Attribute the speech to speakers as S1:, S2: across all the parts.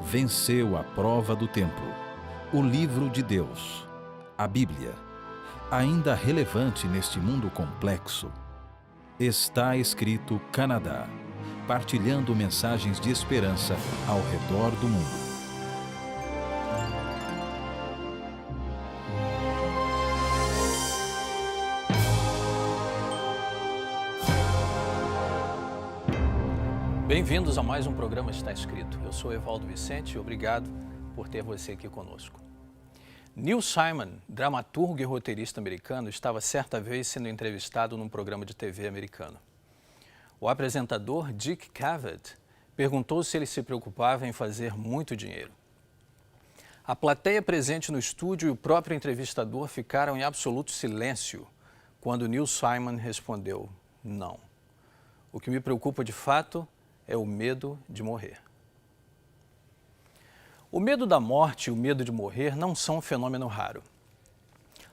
S1: venceu a prova do tempo. O livro de Deus, a Bíblia, ainda relevante neste mundo complexo. Está escrito Canadá, partilhando mensagens de esperança ao redor do mundo.
S2: Bem-vindos a mais um programa Está Escrito. Eu sou Evaldo Vicente e obrigado por ter você aqui conosco. Neil Simon, dramaturgo e roteirista americano, estava certa vez sendo entrevistado num programa de TV americano. O apresentador Dick Cavett perguntou se ele se preocupava em fazer muito dinheiro. A plateia presente no estúdio e o próprio entrevistador ficaram em absoluto silêncio quando Neil Simon respondeu: não. O que me preocupa de fato é o medo de morrer. O medo da morte e o medo de morrer não são um fenômeno raro.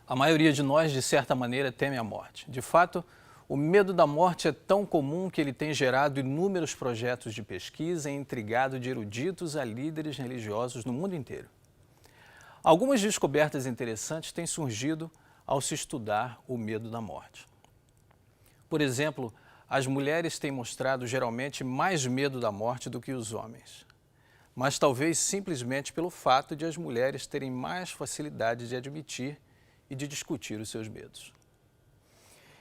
S2: A maioria de nós, de certa maneira, teme a morte. De fato, o medo da morte é tão comum que ele tem gerado inúmeros projetos de pesquisa e intrigado de eruditos a líderes religiosos no mundo inteiro. Algumas descobertas interessantes têm surgido ao se estudar o medo da morte. Por exemplo, as mulheres têm mostrado geralmente mais medo da morte do que os homens, mas talvez simplesmente pelo fato de as mulheres terem mais facilidade de admitir e de discutir os seus medos.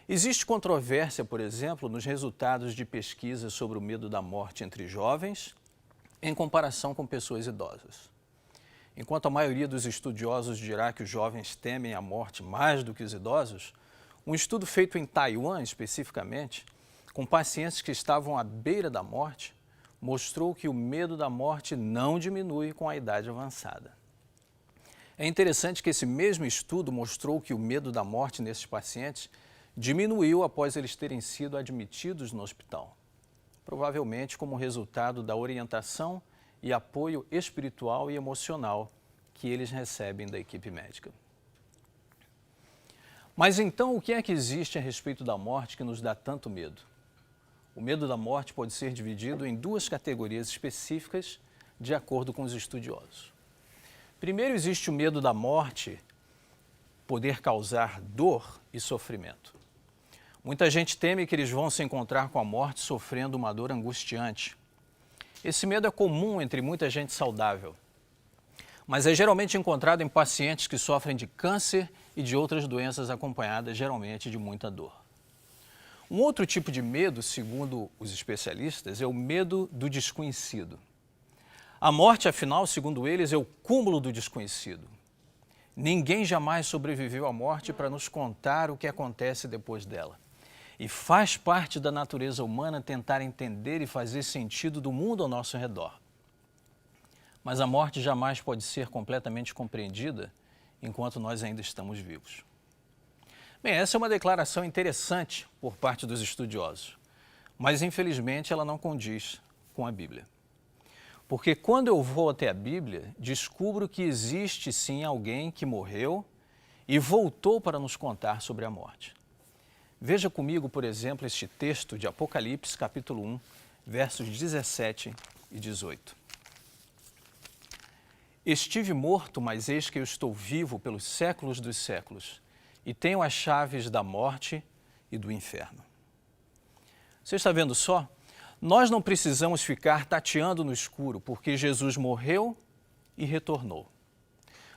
S2: Existe controvérsia, por exemplo, nos resultados de pesquisa sobre o medo da morte entre jovens em comparação com pessoas idosas. Enquanto a maioria dos estudiosos dirá que os jovens temem a morte mais do que os idosos, um estudo feito em Taiwan, especificamente, com pacientes que estavam à beira da morte, mostrou que o medo da morte não diminui com a idade avançada. É interessante que esse mesmo estudo mostrou que o medo da morte nesses pacientes diminuiu após eles terem sido admitidos no hospital, provavelmente como resultado da orientação e apoio espiritual e emocional que eles recebem da equipe médica. Mas então, o que é que existe a respeito da morte que nos dá tanto medo? O medo da morte pode ser dividido em duas categorias específicas de acordo com os estudiosos. Primeiro, existe o medo da morte poder causar dor e sofrimento. Muita gente teme que eles vão se encontrar com a morte sofrendo uma dor angustiante. Esse medo é comum entre muita gente saudável, mas é geralmente encontrado em pacientes que sofrem de câncer e de outras doenças acompanhadas geralmente de muita dor. Um outro tipo de medo, segundo os especialistas, é o medo do desconhecido. A morte, afinal, segundo eles, é o cúmulo do desconhecido. Ninguém jamais sobreviveu à morte para nos contar o que acontece depois dela. E faz parte da natureza humana tentar entender e fazer sentido do mundo ao nosso redor. Mas a morte jamais pode ser completamente compreendida enquanto nós ainda estamos vivos. Bem, essa é uma declaração interessante por parte dos estudiosos, mas infelizmente ela não condiz com a Bíblia. Porque quando eu vou até a Bíblia, descubro que existe sim alguém que morreu e voltou para nos contar sobre a morte. Veja comigo, por exemplo, este texto de Apocalipse, capítulo 1, versos 17 e 18. Estive morto, mas eis que eu estou vivo pelos séculos dos séculos, e tenho as chaves da morte e do inferno. Você está vendo só? Nós não precisamos ficar tateando no escuro, porque Jesus morreu e retornou.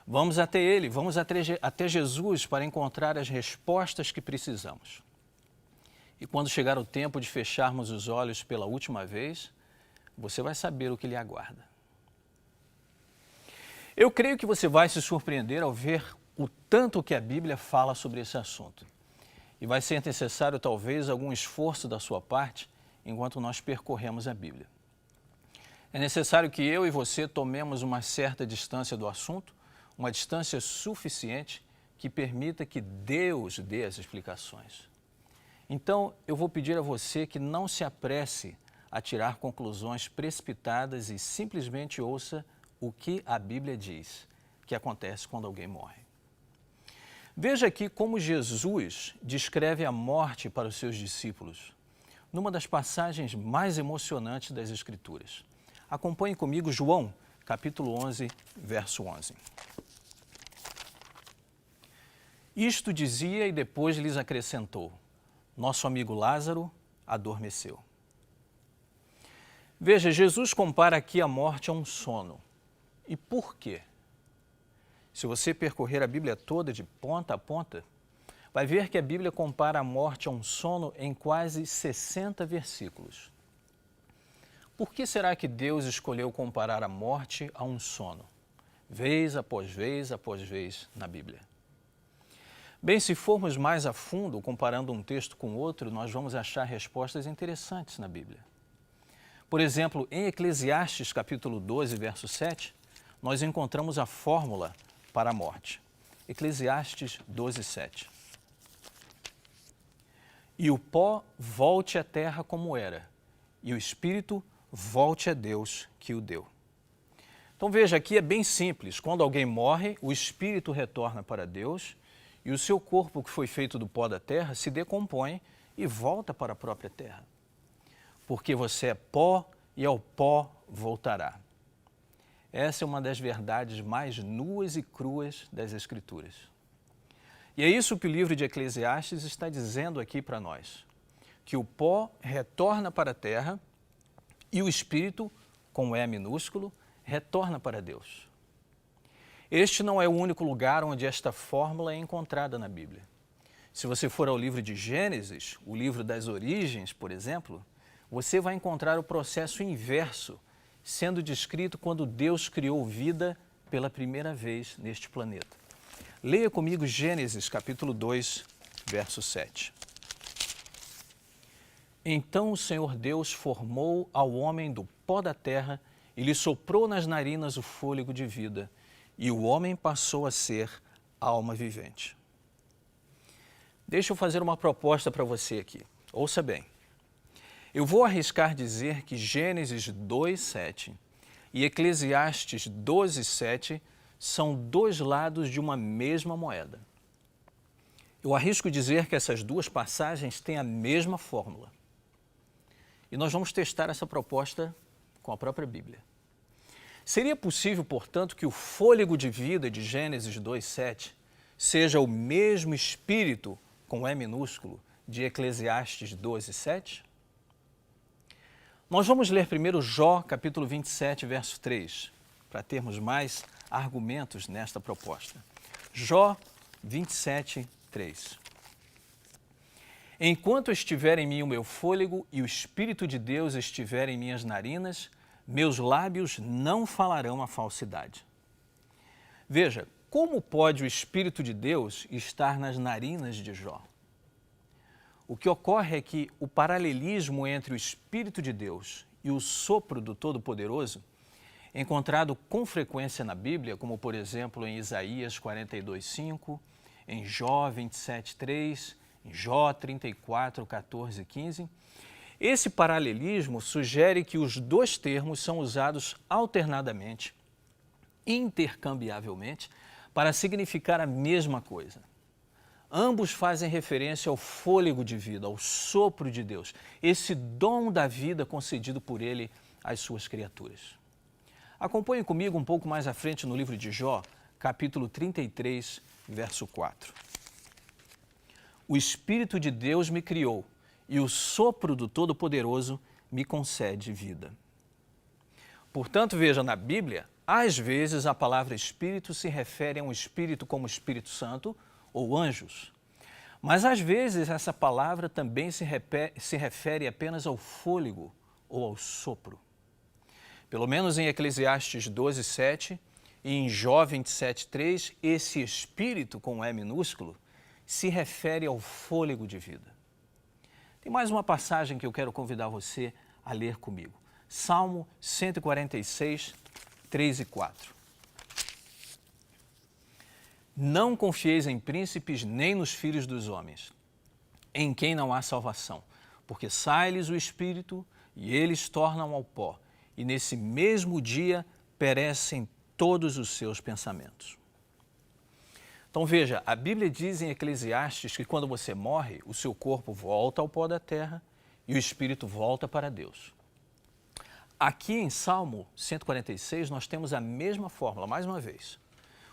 S2: Vamos até Ele, vamos até Jesus para encontrar as respostas que precisamos. E quando chegar o tempo de fecharmos os olhos pela última vez, você vai saber o que lhe aguarda. Eu creio que você vai se surpreender ao ver o tanto que a Bíblia fala sobre esse assunto. E vai ser necessário, talvez, algum esforço da sua parte enquanto nós percorremos a Bíblia. É necessário que eu e você tomemos uma certa distância do assunto, uma distância suficiente que permita que Deus dê as explicações. Então, eu vou pedir a você que não se apresse a tirar conclusões precipitadas e simplesmente ouça o que a Bíblia diz que acontece quando alguém morre. Veja aqui como Jesus descreve a morte para os seus discípulos, numa das passagens mais emocionantes das Escrituras. Acompanhe comigo João, capítulo 11, verso 11. Isto dizia e depois lhes acrescentou: nosso amigo Lázaro adormeceu. Veja, Jesus compara aqui a morte a um sono. E por quê? Se você percorrer a Bíblia toda de ponta a ponta, vai ver que a Bíblia compara a morte a um sono em quase 60 versículos. Por que será que Deus escolheu comparar a morte a um sono, vez após vez na Bíblia? Bem, se formos mais a fundo, comparando um texto com outro, nós vamos achar respostas interessantes na Bíblia. Por exemplo, em Eclesiastes capítulo 12, verso 7, nós encontramos a fórmula para a morte. Eclesiastes 12, 7. E o pó volte à terra como era, e o espírito volte a Deus que o deu. Então veja, aqui é bem simples. Quando alguém morre, o espírito retorna para Deus e o seu corpo, que foi feito do pó da terra, se decompõe e volta para a própria terra. Porque você é pó e ao pó voltará. Essa é uma das verdades mais nuas e cruas das Escrituras. E é isso que o livro de Eclesiastes está dizendo aqui para nós, que o pó retorna para a terra e o espírito, com E minúsculo, retorna para Deus. Este não é o único lugar onde esta fórmula é encontrada na Bíblia. Se você for ao livro de Gênesis, o livro das origens, por exemplo, você vai encontrar o processo inverso sendo descrito quando Deus criou vida pela primeira vez neste planeta. Leia comigo Gênesis capítulo 2, verso 7. Então o Senhor Deus formou ao homem do pó da terra e lhe soprou nas narinas o fôlego de vida, e o homem passou a ser alma vivente. Deixa eu fazer uma proposta para você aqui. Ouça bem. Eu vou arriscar dizer que Gênesis 2:7 e Eclesiastes 12:7 são dois lados de uma mesma moeda. Eu arrisco dizer que essas duas passagens têm a mesma fórmula. E nós vamos testar essa proposta com a própria Bíblia. Seria possível, portanto, que o fôlego de vida de Gênesis 2:7 seja o mesmo espírito, com E minúsculo, de Eclesiastes 12:7? Nós vamos ler primeiro Jó, capítulo 27, verso 3, para termos mais argumentos nesta proposta. Jó 27, 3. Enquanto estiver em mim o meu fôlego e o Espírito de Deus estiver em minhas narinas, meus lábios não falarão a falsidade. Veja, como pode o Espírito de Deus estar nas narinas de Jó? O que ocorre é que o paralelismo entre o Espírito de Deus e o sopro do Todo-Poderoso, encontrado com frequência na Bíblia, como por exemplo em Isaías 42:5, em Jó 27:3, em Jó 34, 14 e 15, esse paralelismo sugere que os dois termos são usados alternadamente, intercambiavelmente, para significar a mesma coisa. Ambos fazem referência ao fôlego de vida, ao sopro de Deus, esse dom da vida concedido por Ele às suas criaturas. Acompanhe comigo um pouco mais à frente no livro de Jó, capítulo 33, verso 4. O Espírito de Deus me criou e o sopro do Todo-Poderoso me concede vida. Portanto, veja, na Bíblia, às vezes a palavra Espírito se refere a um Espírito como Espírito Santo ou anjos. Mas às vezes essa palavra também se refere apenas ao fôlego ou ao sopro. Pelo menos em Eclesiastes 12:7 e em Jó 27:3, esse Espírito com E minúsculo se refere ao fôlego de vida. Tem mais uma passagem que eu quero convidar você a ler comigo. Salmo 146, 3 e 4. Não confieis em príncipes nem nos filhos dos homens, em quem não há salvação, porque sai-lhes o espírito e eles tornam ao pó, e nesse mesmo dia perecem todos os seus pensamentos. Então veja, a Bíblia diz em Eclesiastes que quando você morre, o seu corpo volta ao pó da terra e o espírito volta para Deus. Aqui em Salmo 146 nós temos a mesma fórmula, mais uma vez.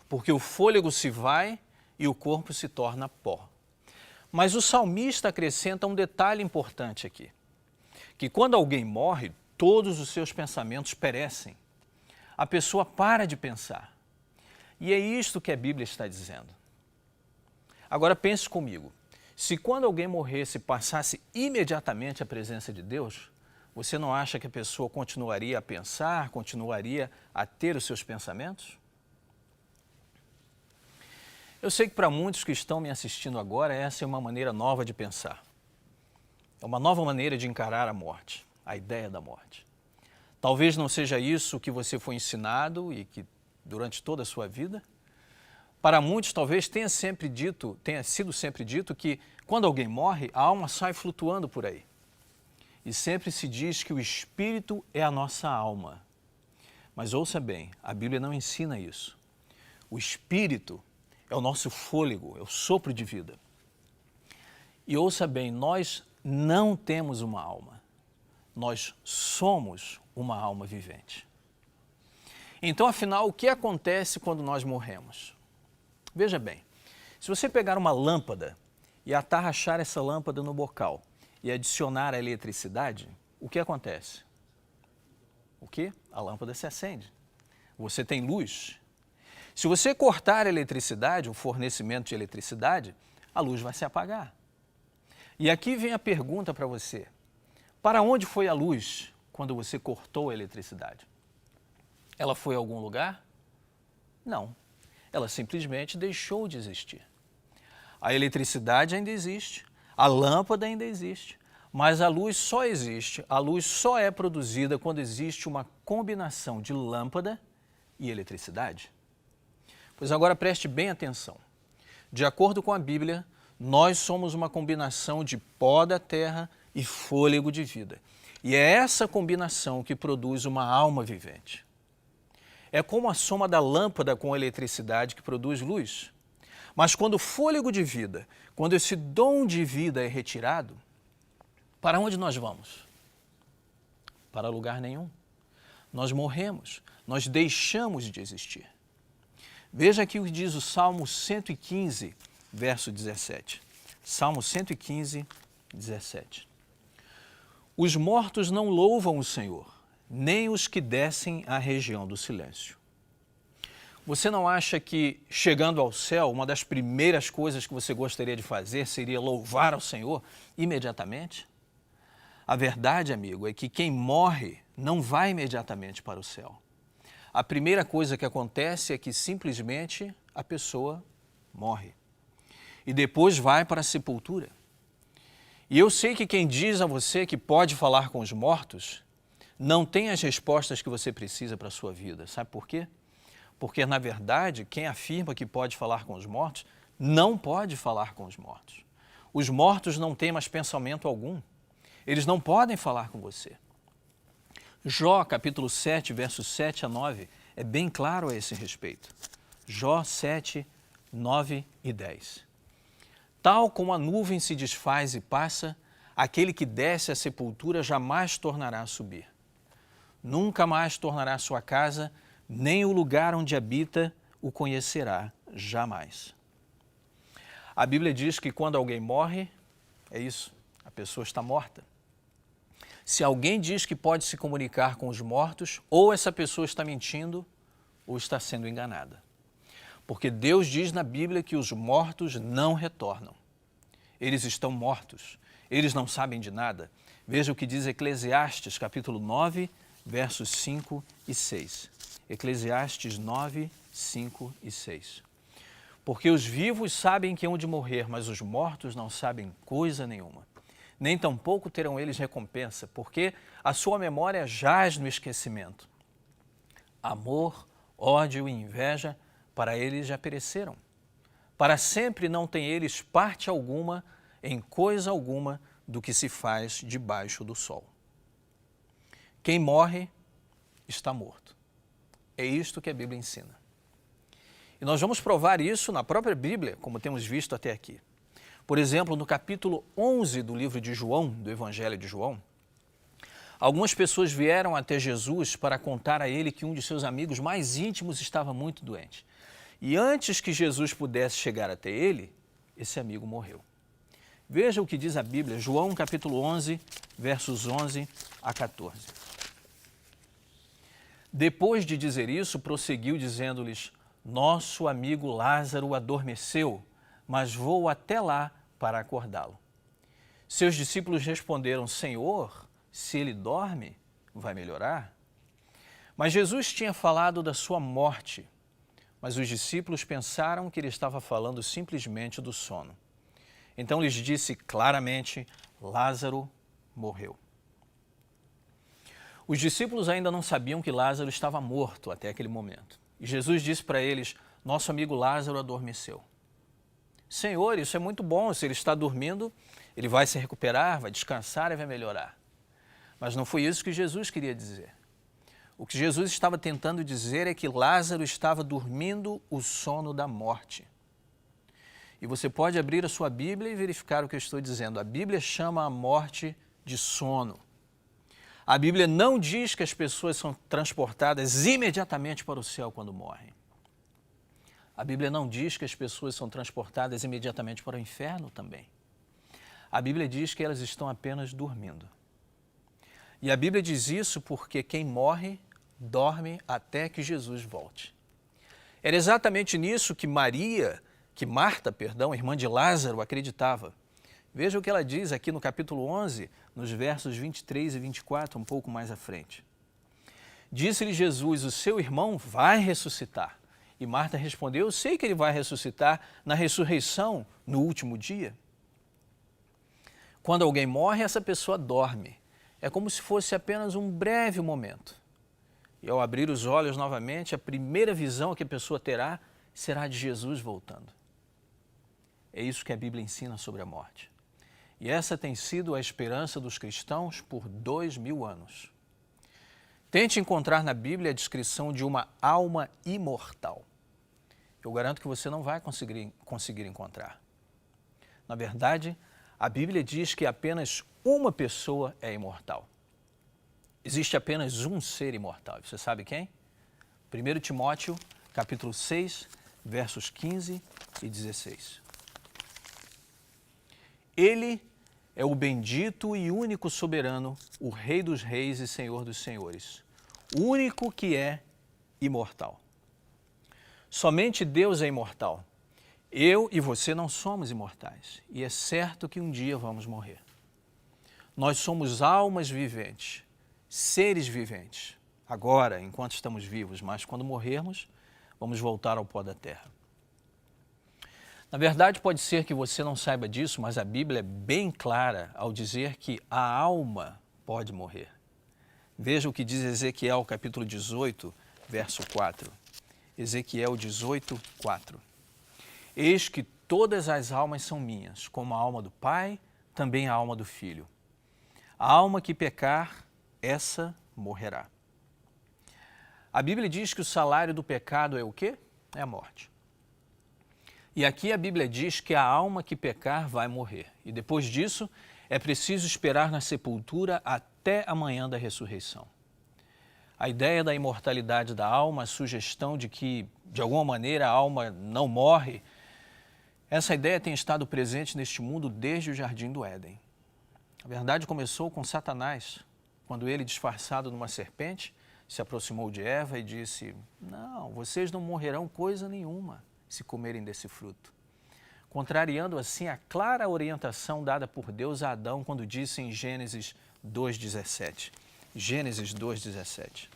S2: Porque o fôlego se vai e o corpo se torna pó. Mas o salmista acrescenta um detalhe importante aqui, que quando alguém morre, todos os seus pensamentos perecem. A pessoa para de pensar. E é isto que a Bíblia está dizendo. Agora pense comigo, se quando alguém morresse passasse imediatamente à presença de Deus, você não acha que a pessoa continuaria a pensar, continuaria a ter os seus pensamentos? Eu sei que para muitos que estão me assistindo agora, essa é uma maneira nova de pensar. É uma nova maneira de encarar a morte, a ideia da morte. Talvez não seja isso que você foi ensinado e que durante toda a sua vida. Para muitos talvez tenha sido sempre dito que quando alguém morre, a alma sai flutuando por aí. E sempre se diz que o espírito é a nossa alma. Mas ouça bem, a Bíblia não ensina isso. O espírito é o nosso fôlego, é o sopro de vida. E ouça bem, nós não temos uma alma. Nós somos uma alma vivente. Então, afinal, o que acontece quando nós morremos? Veja bem, se você pegar uma lâmpada e atarrachar essa lâmpada no bocal e adicionar a eletricidade, o que acontece? O quê? A lâmpada se acende. Você tem luz. Se você cortar a eletricidade, o fornecimento de eletricidade, a luz vai se apagar. E aqui vem a pergunta para você. Para onde foi a luz quando você cortou a eletricidade? Ela foi a algum lugar? Não. Ela simplesmente deixou de existir. A eletricidade ainda existe, a lâmpada ainda existe, mas a luz só existe, a luz só é produzida quando existe uma combinação de lâmpada e eletricidade. Pois agora preste bem atenção. De acordo com a Bíblia, nós somos uma combinação de pó da terra e fôlego de vida. E é essa combinação que produz uma alma vivente. É como a soma da lâmpada com a eletricidade que produz luz. Mas quando o fôlego de vida, quando esse dom de vida é retirado, para onde nós vamos? Para lugar nenhum. Nós morremos, nós deixamos de existir. Veja aqui o que diz o Salmo 115, verso 17. Salmo 115, 17. Os mortos não louvam o Senhor, nem os que descem à região do silêncio. Você não acha que, chegando ao céu, uma das primeiras coisas que você gostaria de fazer seria louvar ao Senhor imediatamente? A verdade, amigo, é que quem morre não vai imediatamente para o céu. A primeira coisa que acontece é que simplesmente a pessoa morre. E depois vai para a sepultura. E eu sei que quem diz a você que pode falar com os mortos não tem as respostas que você precisa para a sua vida. Sabe por quê? Porque, na verdade, quem afirma que pode falar com os mortos não pode falar com os mortos. Os mortos não têm mais pensamento algum. Eles não podem falar com você. Jó, capítulo 7, versos 7 a 9, é bem claro a esse respeito. Jó 7, 9 e 10. Tal como a nuvem se desfaz e passa, aquele que desce à sepultura jamais tornará a subir. Nunca mais tornará a sua casa, nem o lugar onde habita o conhecerá jamais. A Bíblia diz que quando alguém morre, é isso, a pessoa está morta. Se alguém diz que pode se comunicar com os mortos, ou essa pessoa está mentindo, ou está sendo enganada. Porque Deus diz na Bíblia que os mortos não retornam. Eles estão mortos, eles não sabem de nada. Veja o que diz Eclesiastes, capítulo 9, versos 5 e 6. Eclesiastes 9, 5 e 6. Porque os vivos sabem que hão de morrer, mas os mortos não sabem coisa nenhuma. Nem tampouco terão eles recompensa, porque a sua memória jaz no esquecimento. Amor, ódio e inveja, para eles já pereceram. Para sempre não têm eles parte alguma em coisa alguma do que se faz debaixo do sol. Quem morre está morto. É isto que a Bíblia ensina. E nós vamos provar isso na própria Bíblia, como temos visto até aqui. Por exemplo, no capítulo 11 do livro de João, do Evangelho de João, Algumas pessoas vieram até Jesus para contar a ele que um de seus amigos mais íntimos estava muito doente. E antes que Jesus pudesse chegar até ele, esse amigo morreu. Veja o que diz a Bíblia, João capítulo 11, versos 11 a 14. Depois de dizer isso, prosseguiu dizendo-lhes: nosso amigo Lázaro adormeceu, mas vou até lá para acordá-lo. Seus discípulos responderam: Senhor, se ele dorme, vai melhorar? Mas Jesus tinha falado da sua morte, mas os discípulos pensaram que ele estava falando simplesmente do sono. Então lhes disse claramente: Lázaro morreu. Os discípulos ainda não sabiam que Lázaro estava morto até aquele momento. E Jesus disse para eles: nosso amigo Lázaro adormeceu. Senhor, isso é muito bom, se ele está dormindo, ele vai se recuperar, vai descansar e vai melhorar. Mas não foi isso que Jesus queria dizer. O que Jesus estava tentando dizer é que Lázaro estava dormindo o sono da morte. E você pode abrir a sua Bíblia e verificar o que eu estou dizendo. A Bíblia chama a morte de sono. A Bíblia não diz que as pessoas são transportadas imediatamente para o céu quando morrem. A Bíblia não diz que as pessoas são transportadas imediatamente para o inferno também. A Bíblia diz que elas estão apenas dormindo. E a Bíblia diz isso porque quem morre, dorme até que Jesus volte. Era exatamente nisso que Marta, irmã de Lázaro, acreditava. Veja o que ela diz aqui no capítulo 11, nos versos 23 e 24, um pouco mais à frente. Disse-lhe Jesus: o seu irmão vai ressuscitar. E Marta respondeu: eu sei que ele vai ressuscitar na ressurreição no último dia. Quando alguém morre, essa pessoa dorme. É como se fosse apenas um breve momento. E ao abrir os olhos novamente, a primeira visão que a pessoa terá será de Jesus voltando. É isso que a Bíblia ensina sobre a morte. E essa tem sido a esperança dos cristãos por 2000 anos. Tente encontrar na Bíblia a descrição de uma alma imortal. Eu garanto que você não vai conseguir encontrar. Na verdade, a Bíblia diz que apenas uma pessoa é imortal. Existe apenas um ser imortal. Você sabe quem? 1 Timóteo, capítulo 6, versos 15 e 16. Ele é o bendito e único soberano, o Rei dos reis e Senhor dos senhores, o único que é imortal. Somente Deus é imortal. Eu e você não somos imortais, e é certo que um dia vamos morrer. Nós somos almas viventes, seres viventes, agora, enquanto estamos vivos, mas quando morrermos, vamos voltar ao pó da terra. Na verdade, pode ser que você não saiba disso, mas a Bíblia é bem clara ao dizer que a alma pode morrer. Veja o que diz Ezequiel, capítulo 18, verso 4. Ezequiel 18, 4. Eis que todas as almas são minhas, como a alma do Pai, também a alma do Filho. A alma que pecar, essa morrerá. A Bíblia diz que o salário do pecado é o quê? É a morte. E aqui a Bíblia diz que a alma que pecar vai morrer. E depois disso, é preciso esperar na sepultura até a manhã da ressurreição. A ideia da imortalidade da alma, a sugestão de que, de alguma maneira, a alma não morre, essa ideia tem estado presente neste mundo desde o Jardim do Éden. A verdade começou com Satanás, quando ele, disfarçado numa serpente, se aproximou de Eva e disse: não, vocês não morrerão coisa nenhuma se comerem desse fruto. Contrariando assim a clara orientação dada por Deus a Adão quando disse em Gênesis 2,17. Gênesis 2,17.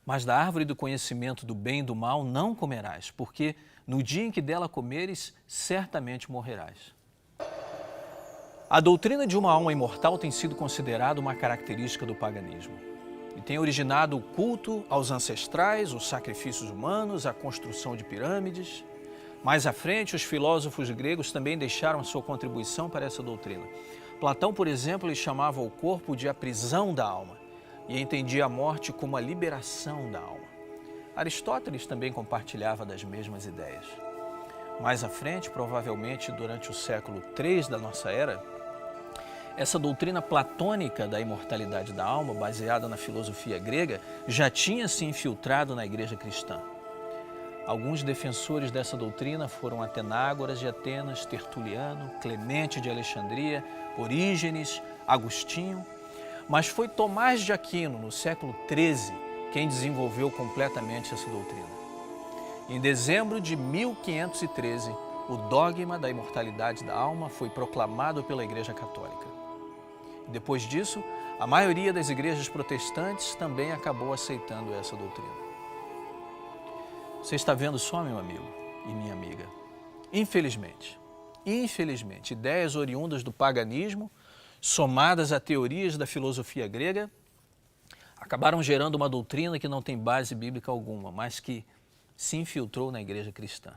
S2: Mas da árvore do conhecimento do bem e do mal não comerás, porque no dia em que dela comeres, certamente morrerás. A doutrina de uma alma imortal tem sido considerada uma característica do paganismo e tem originado o culto aos ancestrais, os sacrifícios humanos, a construção de pirâmides. Mais à frente, os filósofos gregos também deixaram a sua contribuição para essa doutrina. Platão, por exemplo, ele chamava o corpo de a prisão da alma e entendia a morte como a liberação da alma. Aristóteles também compartilhava das mesmas ideias. Mais à frente, provavelmente durante o século III da nossa era, Essa doutrina platônica da imortalidade da alma, baseada na filosofia grega, já tinha se infiltrado na igreja cristã. Alguns defensores dessa doutrina foram Atenágoras de Atenas, Tertuliano, Clemente de Alexandria, Orígenes, Agostinho, mas foi Tomás de Aquino, no século XIII, quem desenvolveu completamente essa doutrina. Em dezembro de 1513, o dogma da imortalidade da alma foi proclamado pela Igreja Católica. Depois disso, a maioria das igrejas protestantes também acabou aceitando essa doutrina. Você está vendo só, meu amigo e minha amiga? Infelizmente, ideias oriundas do paganismo, somadas a teorias da filosofia grega, acabaram gerando uma doutrina que não tem base bíblica alguma, mas que se infiltrou na igreja cristã.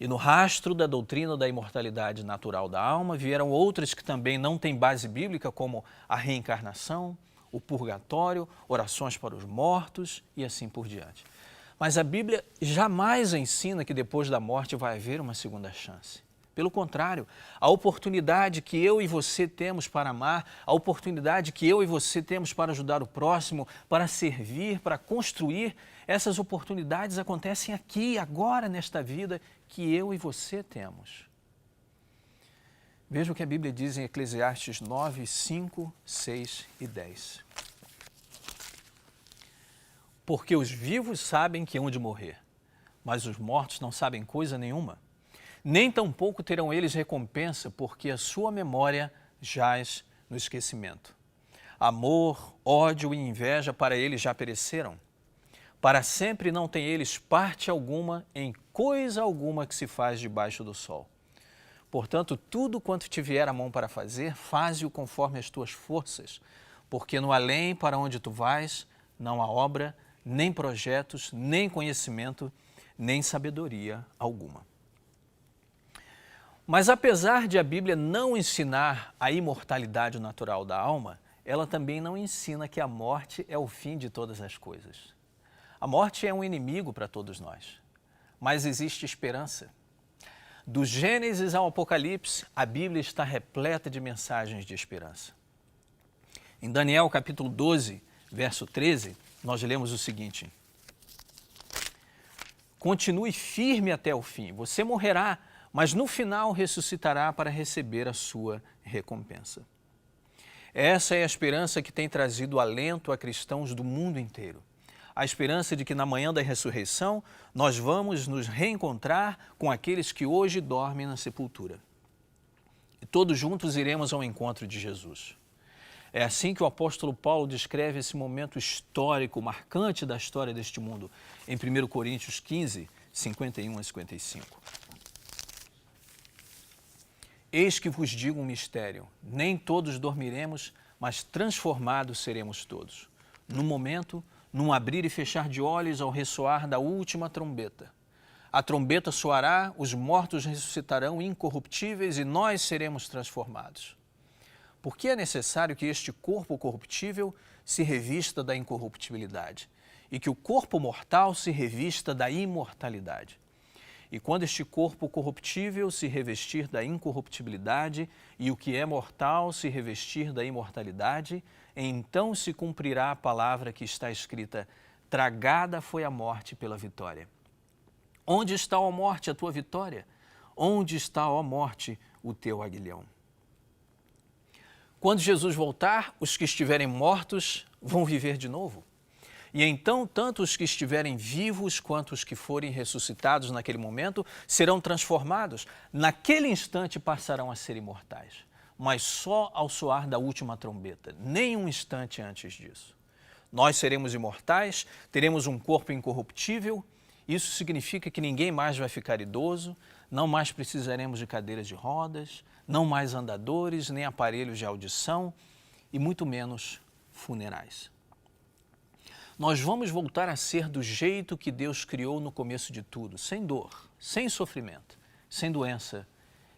S2: E no rastro da doutrina da imortalidade natural da alma, vieram outras que também não têm base bíblica, como a reencarnação, o purgatório, orações para os mortos e assim por diante. Mas a Bíblia jamais ensina que depois da morte vai haver uma segunda chance. Pelo contrário, a oportunidade que eu e você temos para amar, a oportunidade que eu e você temos para ajudar o próximo, para servir, para construir, essas oportunidades acontecem aqui, agora, nesta vida que eu e você temos. Veja o que a Bíblia diz em Eclesiastes 9, 5, 6 e 10. Porque os vivos sabem que hão de morrer, mas os mortos não sabem coisa nenhuma. Nem tampouco terão eles recompensa, porque a sua memória jaz no esquecimento. Amor, ódio e inveja para eles já pereceram. Para sempre não têm eles parte alguma em coisa alguma que se faz debaixo do sol. Portanto, tudo quanto te vier a mão para fazer, faze-o conforme as tuas forças, porque no além para onde tu vais, não há obra, nem projetos, nem conhecimento, nem sabedoria alguma. Mas apesar de a Bíblia não ensinar a imortalidade natural da alma, ela também não ensina que a morte é o fim de todas as coisas. A morte é um inimigo para todos nós, mas existe esperança. Do Gênesis ao Apocalipse, a Bíblia está repleta de mensagens de esperança. Em Daniel capítulo 12, verso 13, nós lemos o seguinte: continue firme até o fim, você morrerá, mas no final ressuscitará para receber a sua recompensa. Essa é a esperança que tem trazido alento a cristãos do mundo inteiro. A esperança de que na manhã da ressurreição nós vamos nos reencontrar com aqueles que hoje dormem na sepultura. E todos juntos iremos ao encontro de Jesus. É assim que o apóstolo Paulo descreve esse momento histórico, marcante da história deste mundo, em 1 Coríntios 15, 51 a 55. Eis que vos digo um mistério, nem todos dormiremos, mas transformados seremos todos. No momento, num abrir e fechar de olhos ao ressoar da última trombeta. A trombeta soará, os mortos ressuscitarão incorruptíveis e nós seremos transformados. Porque é necessário que este corpo corruptível se revista da incorruptibilidade e que o corpo mortal se revista da imortalidade. E quando este corpo corruptível se revestir da incorruptibilidade e o que é mortal se revestir da imortalidade, então se cumprirá a palavra que está escrita: tragada foi a morte pela vitória. Onde está, ó morte, a tua vitória? Onde está, ó morte, o teu aguilhão? Quando Jesus voltar, os que estiverem mortos vão viver de novo. E então, tanto os que estiverem vivos quanto os que forem ressuscitados naquele momento serão transformados. Naquele instante passarão a ser imortais, mas só ao soar da última trombeta, nem um instante antes disso. Nós seremos imortais, teremos um corpo incorruptível. Isso significa que ninguém mais vai ficar idoso, não mais precisaremos de cadeiras de rodas, não mais andadores, nem aparelhos de audição e muito menos funerais. Nós vamos voltar a ser do jeito que Deus criou no começo de tudo, sem dor, sem sofrimento, sem doença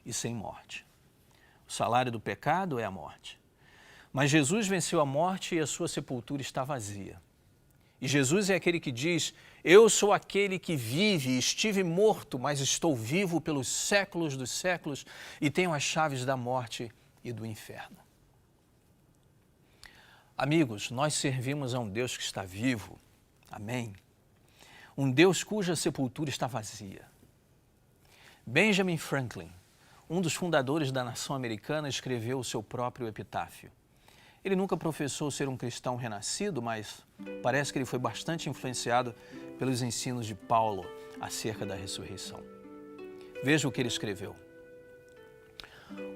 S2: e sem morte. O salário do pecado é a morte. Mas Jesus venceu a morte e a sua sepultura está vazia. E Jesus é aquele que diz: eu sou aquele que vive, estive morto, mas estou vivo pelos séculos dos séculos e tenho as chaves da morte e do inferno. Amigos, nós servimos a um Deus que está vivo. Amém? Um Deus cuja sepultura está vazia. Benjamin Franklin, um dos fundadores da nação americana, escreveu o seu próprio epitáfio. Ele nunca professou ser um cristão renascido, mas parece que ele foi bastante influenciado pelos ensinos de Paulo acerca da ressurreição. Veja o que ele escreveu.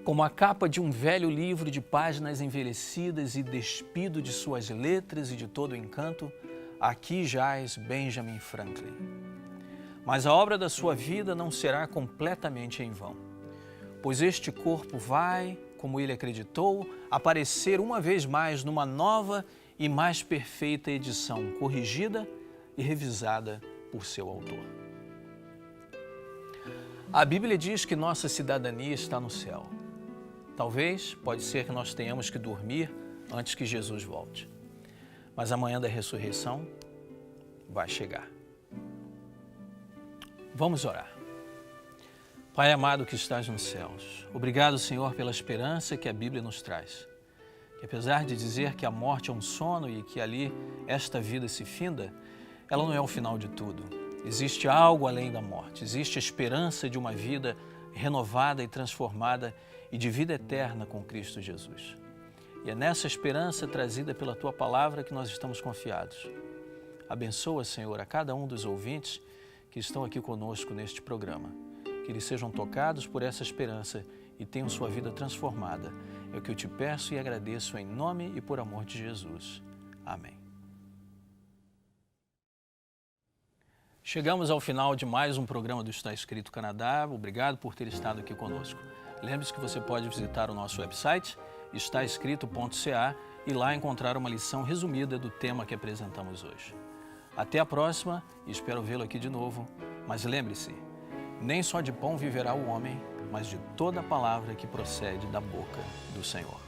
S2: Como a capa de um velho livro de páginas envelhecidas e despido de suas letras e de todo o encanto, aqui jaz Benjamin Franklin. Mas a obra da sua vida não será completamente em vão, pois este corpo vai, como ele acreditou, aparecer uma vez mais numa nova e mais perfeita edição, corrigida e revisada por seu autor. A Bíblia diz que nossa cidadania está no céu. Talvez, pode ser que nós tenhamos que dormir antes que Jesus volte. Mas amanhã da ressurreição vai chegar. Vamos orar. Pai amado que estás nos céus, obrigado, Senhor, pela esperança que a Bíblia nos traz. Que apesar de dizer que a morte é um sono e que ali esta vida se finda, ela não é o final de tudo. Existe algo além da morte, existe a esperança de uma vida renovada e transformada e de vida eterna com Cristo Jesus. E é nessa esperança trazida pela Tua Palavra que nós estamos confiados. Abençoa, Senhor, a cada um dos ouvintes que estão aqui conosco neste programa. Que eles sejam tocados por essa esperança e tenham sua vida transformada. É o que eu te peço e agradeço em nome e por amor de Jesus. Amém. Chegamos ao final de mais um programa do Está Escrito Canadá. Obrigado por ter estado aqui conosco. Lembre-se que você pode visitar o nosso website, estaescrito.ca, e lá encontrar uma lição resumida do tema que apresentamos hoje. Até a próxima e espero vê-lo aqui de novo. Mas lembre-se, nem só de pão viverá o homem, mas de toda a palavra que procede da boca do Senhor.